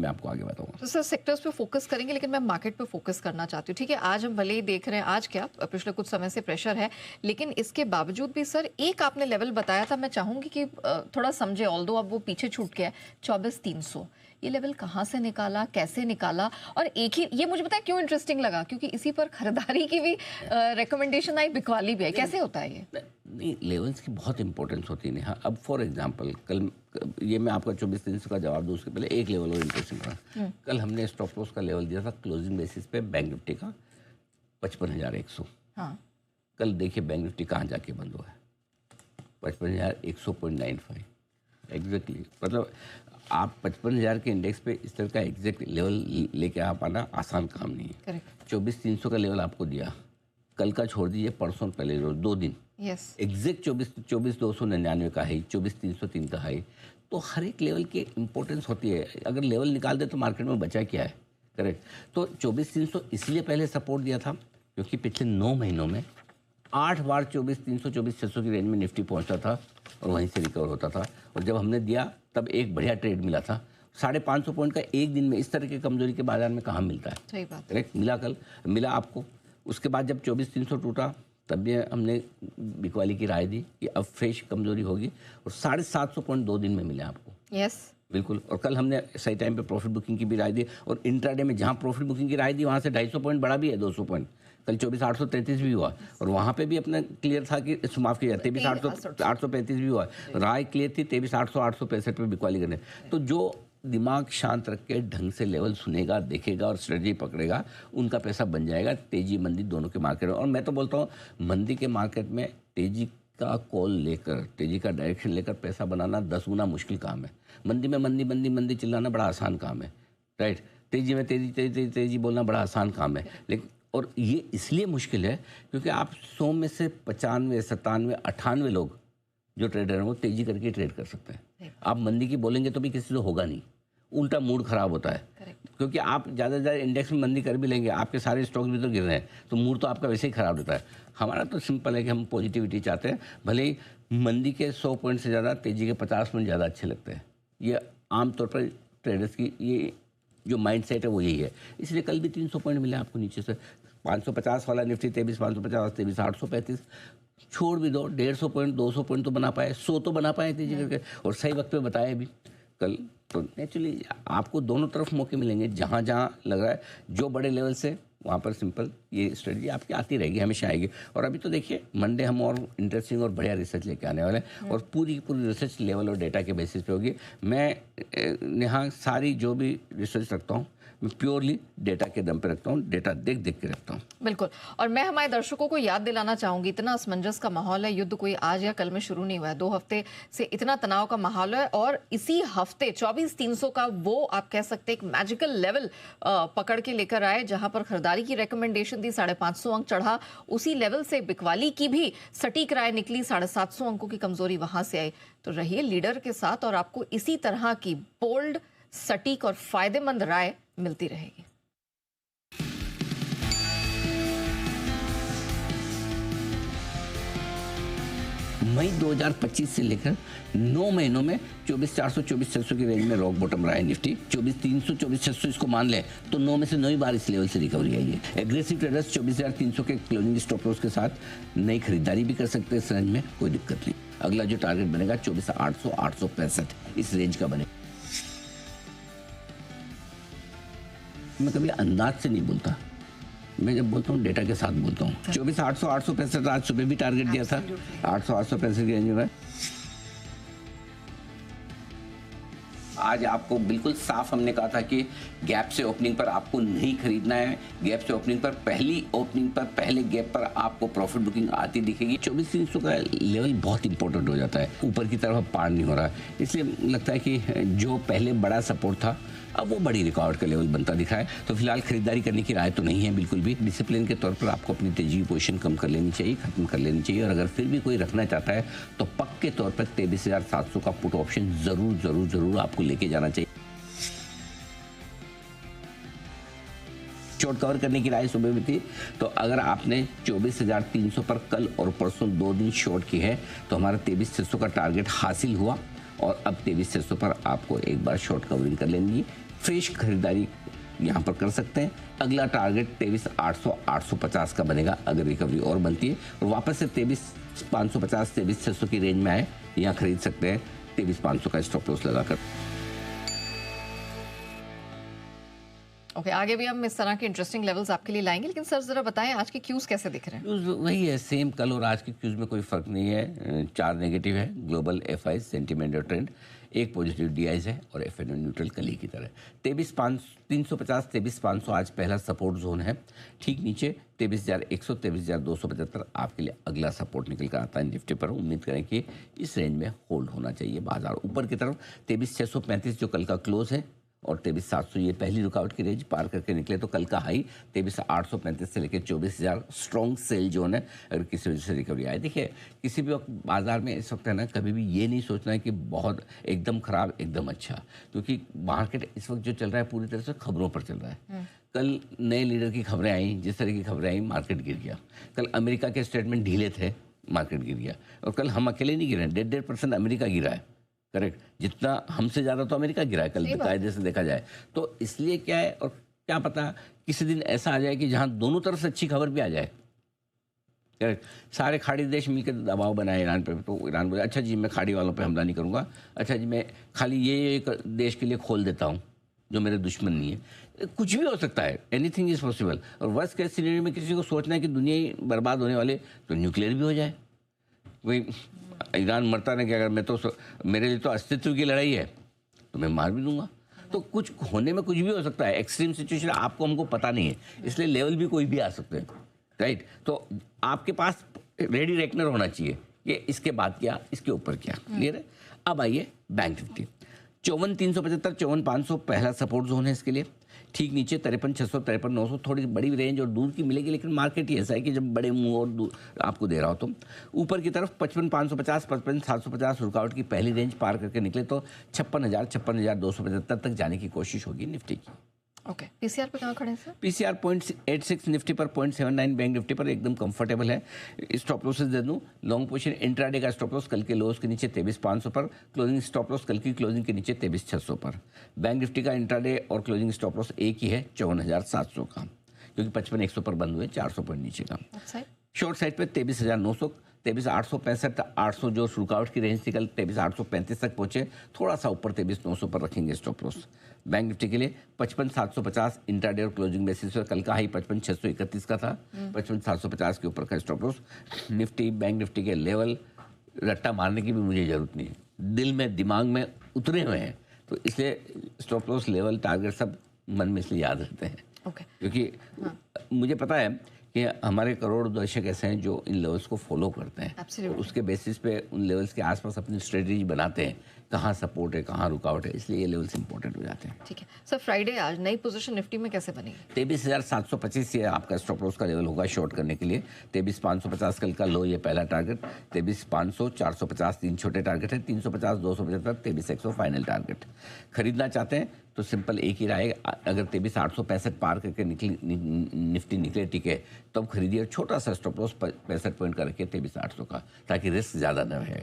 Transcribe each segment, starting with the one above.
मैं आपको आगे बताऊंगा। तो सर सेक्टर्स पे फोकस करेंगे, लेकिन मैं मार्केट पे फोकस करना चाहती हूँ। ठीक है, आज हम भले ही देख रहे हैं, आज क्या पिछले कुछ समय से प्रेशर है, लेकिन इसके बावजूद भी सर एक आपने लेवल बताया था, मैं चाहूंगी कि थोड़ा समझे, ऑल्दो अब वो पीछे छूट गया है, 24,300 ये लेवल कहाँ से निकाला, कैसे निकाला? और एक ही ये मुझे बताया क्यों इंटरेस्टिंग लगा, क्योंकि इसी पर खरीदारी की भी रिकमेंडेशन आई, बिकवाली भी आई, कैसे होता है ये? नहीं, लेवल्स की बहुत इंपॉर्टेंस होती है। हाँ, अब फॉर एग्जांपल कल ये मैं आपका 24,300 का जवाब दूँ उसके पहले एक लेवल और इंटरेस्टिंग रहा। कल हमने स्टॉप लॉस का लेवल दिया था क्लोजिंग बेसिस पे बैंक निफ्टी का 55,100। हाँ, कल देखिए बैंक निफ्टी कहाँ जाके बंद हुआ है, 55,100.95 एग्जैक्टली। मतलब आप 55,000 के इंडेक्स पे इस तरह का एग्जैक्ट लेवल लेके आ पाना आसान काम नहीं है। करेक्ट। 24,300 का लेवल आपको दिया, कल का छोड़ दीजिए, परसों पहले रोज 2 दिन यस, एग्जैक्ट 24,299 का है, 24,303 का है। तो हर एक लेवल की इंपॉर्टेंस होती है। अगर लेवल निकाल दे तो मार्केट में बचा क्या है? करेक्ट। तो 24,300 इसलिए पहले सपोर्ट दिया था क्योंकि पिछले 9 महीनों में 8 बार 24,300 24,600 की रेंज में निफ्टी पहुंचता था और वहीं से रिकवर होता था। और जब हमने दिया तब एक बढ़िया ट्रेड मिला था। 550 पॉइंट का एक दिन में इस तरह की कमजोरी के बाजार में कहाँ मिलता है? सही बात। करेक्ट, मिला, कल मिला आपको। उसके बाद जब 24,300 टूटा तब भी हमने बिकवाली की राय दी कि अब फ्रेश कमजोरी होगी, और 750 पॉइंट 2 दिन में मिले आपको। यस, बिल्कुल। और कल हमने सही टाइम पे प्रॉफिट बुकिंग की भी राय दी, और इंट्राडे में जहां प्रॉफिट बुकिंग की राय दी वहां से 250 पॉइंट बढ़ा भी है, 200 पॉइंट। कल 24,833 भी हुआ, और वहां पे भी अपना क्लियर था कि माफ कीजिए 23,835 भी हुआ। राय क्लियर थी 23,800 865 पे बिकवाली करने। तो जो दिमाग शांत रख के ढंग से लेवल सुनेगा, देखेगा और स्ट्रेटजी पकड़ेगा, उनका पैसा बन जाएगा तेजी मंदी दोनों के मार्केट में। और मैं तो बोलता हूँ मंदी के मार्केट में तेजी का कॉल लेकर, तेजी का डायरेक्शन लेकर पैसा बनाना 10 गुना मुश्किल काम है। मंदी में मंदी मंदी मंदी चिल्लाना बड़ा आसान काम है, राइट। तेजी में तेजी तेजी तेजी तेजी बोलना बड़ा आसान काम है। लेकिन और ये इसलिए मुश्किल है क्योंकि आप 100 में से 95 97 98 लोग जो ट्रेडर हैं वो तेजी करके ट्रेड कर सकते हैं। आप मंदी की बोलेंगे तो भी किसी से होगा नहीं, उल्टा मूड खराब होता है। क्योंकि आप ज़्यादा से ज़्यादा इंडेक्स में मंदी कर भी लेंगे, आपके सारे स्टॉक भी तो गिर रहे हैं, तो मूड तो आपका वैसे ही खराब रहता है। हमारा तो सिंपल है कि हम पॉजिटिविटी चाहते हैं, भले ही मंदी के 100 पॉइंट से ज़्यादा तेजी के 50 पॉइंट ज़्यादा अच्छे लगते हैं। ये आमतौर पर ट्रेडर्स की ये जो माइंड सेट है वो यही है। इसलिए कल भी 300 पॉइंट मिले आपको नीचे से। 550 वाला निफ्टी 23,550 23,835 छोड़ भी दो, 150 पॉइंट 200 पॉइंट तो बना पाए, 100 तो बना पाए तेजी करके, और सही वक्त पे बताया भी कल। तो नेचुरली आपको दोनों तरफ मौके मिलेंगे। जहाँ जहाँ लग रहा है जो बड़े लेवल से, वहाँ पर सिंपल ये स्ट्रेटजी आपकी आती रहेगी, हमेशा आएगी। और अभी तो देखिए मंडे हम और इंटरेस्टिंग और बढ़िया रिसर्च लेके आने वाले हैं, और पूरी रिसर्च लेवल और डेटा के बेसिस पे होगी। मैं यहाँ सारी जो भी रिसर्च रखता हूँ मैं प्योरली डेटा के दम पे रखता हूँ, डेटा देख देख के रखता हूँ। बिल्कुल। और मैं हमारे दर्शकों को याद दिलाना चाहूंगी, इतना असमंजस का माहौल है, युद्ध कोई आज या कल में शुरू नहीं हुआ है, 2 हफ्ते से इतना तनाव का माहौल है, और इसी हफ्ते 24,300 का वो आप कह सकते हैं एक मैजिकल लेवल पकड़ के लेकर आए, जहां पर खरीदारी की रिकमेंडेशन थी, 550 अंक चढ़ा, उसी लेवल से बिकवाली की भी सटीक राय निकली, 750 अंकों की कमजोरी वहां से आई। तो रहिए लीडर के साथ, और आपको इसी तरह की बोल्ड, सटीक और फायदेमंद राय मिलती रहेगी। मई 2025 से लेकर 9 महीनों में 24,400 24,600 की रेंज में रॉक बॉटम रहा है निफ्टी। 24,300 24,600 इसको मान ले तो 9 में से 9 ही बार इस लेवल से रिकवरी आई है। एग्रेसिव ट्रेडर्स 24,300 के क्लोजिंग स्टॉप लॉस के साथ नई खरीदारी भी कर सकते हैं इस रेंज में, कोई दिक्कत नहीं। अगला जो टारगेट बनेगा 24,800 865 इस रेंज का बनेगा। मैं कभी अंदाज से नहीं बोलता, मैं जब बोलता हूँ डेटा के साथ बोलता हूँ। 24,800 865 आज सुबह भी टारगेट दिया था, 800 865 की रेंज में। आज आपको बिल्कुल साफ हमने कहा था कि गैप से ओपनिंग पर आपको नहीं खरीदना है। गैप से ओपनिंग पर, पहली ओपनिंग पर, पहले गैप पर आपको प्रॉफिट बुकिंग आती दिखेगी। 24,300 का लेवल बहुत इंपॉर्टेंट हो जाता है, ऊपर की तरफ पार नहीं हो रहा, इसलिए लगता है कि जो पहले बड़ा सपोर्ट था अब वो बड़ी रिकॉर्ड का लेवल बनता दिखा है। तो फिलहाल खरीदारी करने की राय तो नहीं है बिल्कुल भी। डिसिप्लिन के तौर पर आपको अपनी तेजी की पोजीशन कम कर लेनी चाहिए, खत्म कर लेनी चाहिए, और अगर फिर भी कोई रखना चाहता है तो पक्के तौर पर 23,700 का पुट ऑप्शन जरूर जरूर जरूर आपको लेके जाना चाहिए। शॉर्ट कवर करने की राय सुबह में थी, तो अगर आपने 24,300 पर कल और परसों 2 दिन शॉर्ट की है तो हमारा 23,600 का टारगेट हासिल हुआ, और अब 23,600 पर आपको एक बार शॉर्ट कवरिंग कर लेनी है। फ्रेश खरीदारी यहाँ पर कर सकते हैं। अगला टारगेट 23,800-850 का बनेगा अगर रिकवरी और बनती है, और वापस से 23,550 23,600 की रेंज में आए, यहाँ खरीद सकते हैं 23,500 का स्टॉप लॉस लगाकर। ओके, आगे भी हम इस तरह के इंटरेस्टिंग लेवल्स आपके लिए लाएंगे, लेकिन सर जरा बताएं आज के क्यूज कैसे दिख रहे हैं? क्यूज वही है, सेम कल और आज के क्यूज में कोई फर्क नहीं है। 4 नेगेटिव है, ग्लोबल एफआई सेंटीमेंट और ट्रेंड, एक पॉजिटिव डीआईज है और एफएनओ न्यूट्रल कल ही की तरह। 23,350 23,500 आज पहला सपोर्ट जोन है। ठीक नीचे 23,100 23,275 आपके लिए अगला सपोर्ट निकल कर आता है निफ्टी पर। उम्मीद करें कि इस रेंज में होल्ड होना चाहिए बाजार। ऊपर की तरफ 23,635 जो कल का क्लोज है और 23,700 ये पहली रुकावट की रेंज पार करके निकले तो कल का हाई 23,835 से लेकर 24,000 स्ट्रॉन्ग सेल जोन है अगर किसी वजह से रिकवरी आए। देखिए किसी भी वक्त बाजार में इस वक्त है ना, कभी भी ये नहीं सोचना है कि बहुत एकदम खराब एकदम अच्छा, क्योंकि मार्केट इस वक्त जो चल रहा है पूरी तरह से खबरों पर चल रहा है। कल नए लीडर की खबरें आई, जिस तरह की खबरें आई मार्केट गिर गया। कल अमेरिका के स्टेटमेंट ढीले थे, मार्केट गिर गया। और कल हम अकेले नहीं गिरे, 1.5% अमेरिका गिरा है। करेक्ट, जितना हमसे ज़्यादा तो अमेरिका गिरा है कल कायदे से देखा जाए तो। इसलिए क्या है, और क्या पता किसी दिन ऐसा आ जाए कि जहां दोनों तरफ से अच्छी खबर भी आ जाए। करेक्ट, सारे खाड़ी देश मिलकर दबाव बनाए ईरान पे, तो ईरान बोले अच्छा जी मैं खाड़ी वालों पे हमला नहीं करूंगा, अच्छा जी मैं खाली ये एक देश के लिए खोल देता हूँ जो मेरे दुश्मन नहीं है। कुछ भी हो सकता है, एनीथिंग इज पॉसिबल। और वर्स्ट केस सिनेरियो में किसी को सोचना है कि दुनिया ही बर्बाद होने वाले, तो न्यूक्लियर भी हो जाए। वही ईरान मरता नहीं कि अगर मैं तो मेरे लिए तो अस्तित्व की लड़ाई है तो मैं मार भी दूंगा। तो कुछ होने में कुछ भी हो सकता है, एक्सट्रीम सिचुएशन आपको हमको पता नहीं है, इसलिए लेवल भी कोई भी आ सकते हैं। राइट, तो आपके पास रेडी रेकनर होना चाहिए कि इसके बाद क्या, इसके ऊपर क्या। क्लियर है। अब आइए बैंक निफ्टी 54,375 54,500 पहला सपोर्ट जोन है इसके लिए। ठीक नीचे 53,600 53,900 थोड़ी बड़ी रेंज और दूर की मिलेगी, लेकिन मार्केट ही ऐसा है कि जब बड़े मुंह और दूर आपको दे रहा हो तो। ऊपर की तरफ 55,550 55,750 रुकावट की पहली रेंज पार करके निकले तो 56,000 56,275 तक जाने की कोशिश होगी निफ्टी की। ओके, पीसीआर पे कहाँ खड़े हैं सर? पीसीआर 0.86 निफ्टी पर, 0.79 बैंक निफ्टी पर एकदम कंफर्टेबल है। स्टॉप लॉसेस दे दूं, लॉन्ग पोजीशन इंट्राडे का स्टॉप लॉस कल के लोस के नीचे 23,500 पर, क्लोजिंग स्टॉप लॉस कल की क्लोजिंग के नीचे 23,600 पर। बैंक निफ्टी का इंट्राडे और क्लोजिंग स्टॉप लॉस एक ही है 54,700 का, क्योंकि 55,100 पर बंद हुए 400 पॉइंट नीचे का। शॉर्ट साइड पे 23,900 23,865 800 जो रुकावट की रेंज थी कल 23,835 तक पहुंचे, थोड़ा सा ऊपर 23,900 पर रखेंगे स्टॉप लॉस। बैंक निफ्टी के लिए 55,750 इंट्राडे और क्लोजिंग बेसिस पर, कल का हाई 55,631 का था, 55,750 के ऊपर का stop loss. Nifty bank Nifty के लेवल रट्टा मारने की भी मुझे जरूरत नहीं है, दिल में दिमाग में उतरे हुए हैं, तो इसलिए स्टॉप लॉस लेवल टारगेट सब मन में इसलिए याद रहते हैं। क्योंकि मुझे पता है कि हमारे करोड़ दर्शक ऐसे हैं जो इन लेवल्स को फॉलो करते हैं, और उसके बेसिस पे उन लेवल्स के आसपास अपनी स्ट्रेटजी बनाते हैं, कहाँ सपोर्ट है कहाँ रुकावट है, इसलिए ये लेवल्स इंपॉर्टेंट हो जाते हैं। ठीक है सर, फ्राइडे आज नई पोजीशन निफ्टी में कैसे बनेगी? 23,725 ये आपका स्टॉप लॉस का लेवल होगा शॉर्ट करने के लिए। 23,550 कल का लो, ये पहला टारगेट। 23,500 450 तीन छोटे टारगेट है। 350 275 23,100 फाइनल टारगेट। खरीदना चाहते हैं तो सिंपल एक ही राय, अगर 23,865 पार करके निफ्टी निकले टिके तब खरीदिए, और छोटा सा स्टॉप लॉस 65 पॉइंट का रखिए 23,800 का, ताकि रिस्क ज़्यादा न रहे।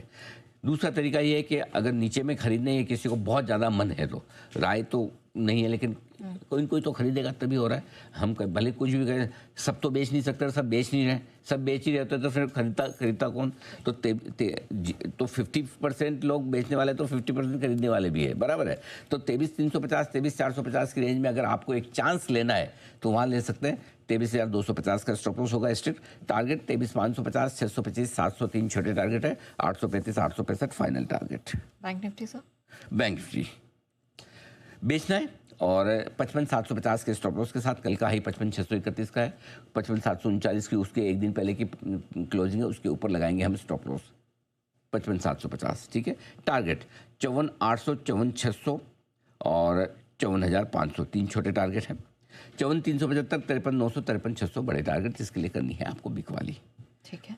दूसरा तरीका ये है कि अगर नीचे में खरीदने या किसी को बहुत ज़्यादा मन है, तो राय तो नहीं है लेकिन कोई कोई तो खरीदेगा, तभी हो रहा है। हम भले कुछ भी करें, सब तो बेच नहीं सकते, सब बेच नहीं रहे, सब बेच ही रहते तो फिर खरीदता कौन? तो 50% लोग बेचने वाले तो 50% खरीदने वाले भी है, बराबर है। तो 23,350 23,450 की रेंज में अगर आपको एक चांस लेना है तो वहाँ ले सकते हैं। 23,250 का स्टॉप लॉस होगा स्ट्रिक्ट। टारगेट 23,550 625 703 छोटे टारगेट है, 835 865 final target. Bank Nifty sir? Bank Nifty बेचना है और 55,750 के स्टॉप लॉस के साथ, कल का हाई 55,631 का है, 55,739 की उसके एक दिन पहले की क्लोजिंग है, उसके ऊपर लगाएंगे हम स्टॉप लॉस 55,750। ठीक है। टारगेट 54,800 54,600 और 54,500 तीन छोटे टारगेट हैं। 54,375 53,900 53,600 बड़े टारगेट, जिसके लिए करनी है आपको बिक वाली। ठीक है।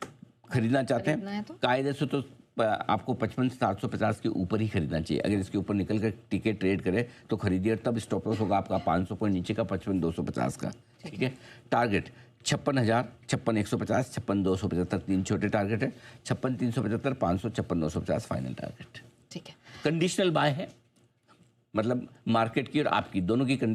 खरीदना चाहते हैं तो कायदे से तो आपको 55,750 के ऊपर ही खरीदना चाहिए। अगर इसके ऊपर निकल कर टिकट ट्रेड करे तो खरीदिए, तब स्टॉप लॉस होगा आपका 500 पॉइंट नीचे का 55,250 का। ठीक है। टारगेट 56,000 56,150 56,275 तीन छोटे टारगेट है। 56,375 500 56,950 फाइनल टारगेट। ठीक है। कंडीशनल बाय है, मतलब मार्केट की और आपकी दोनों की कंडीशन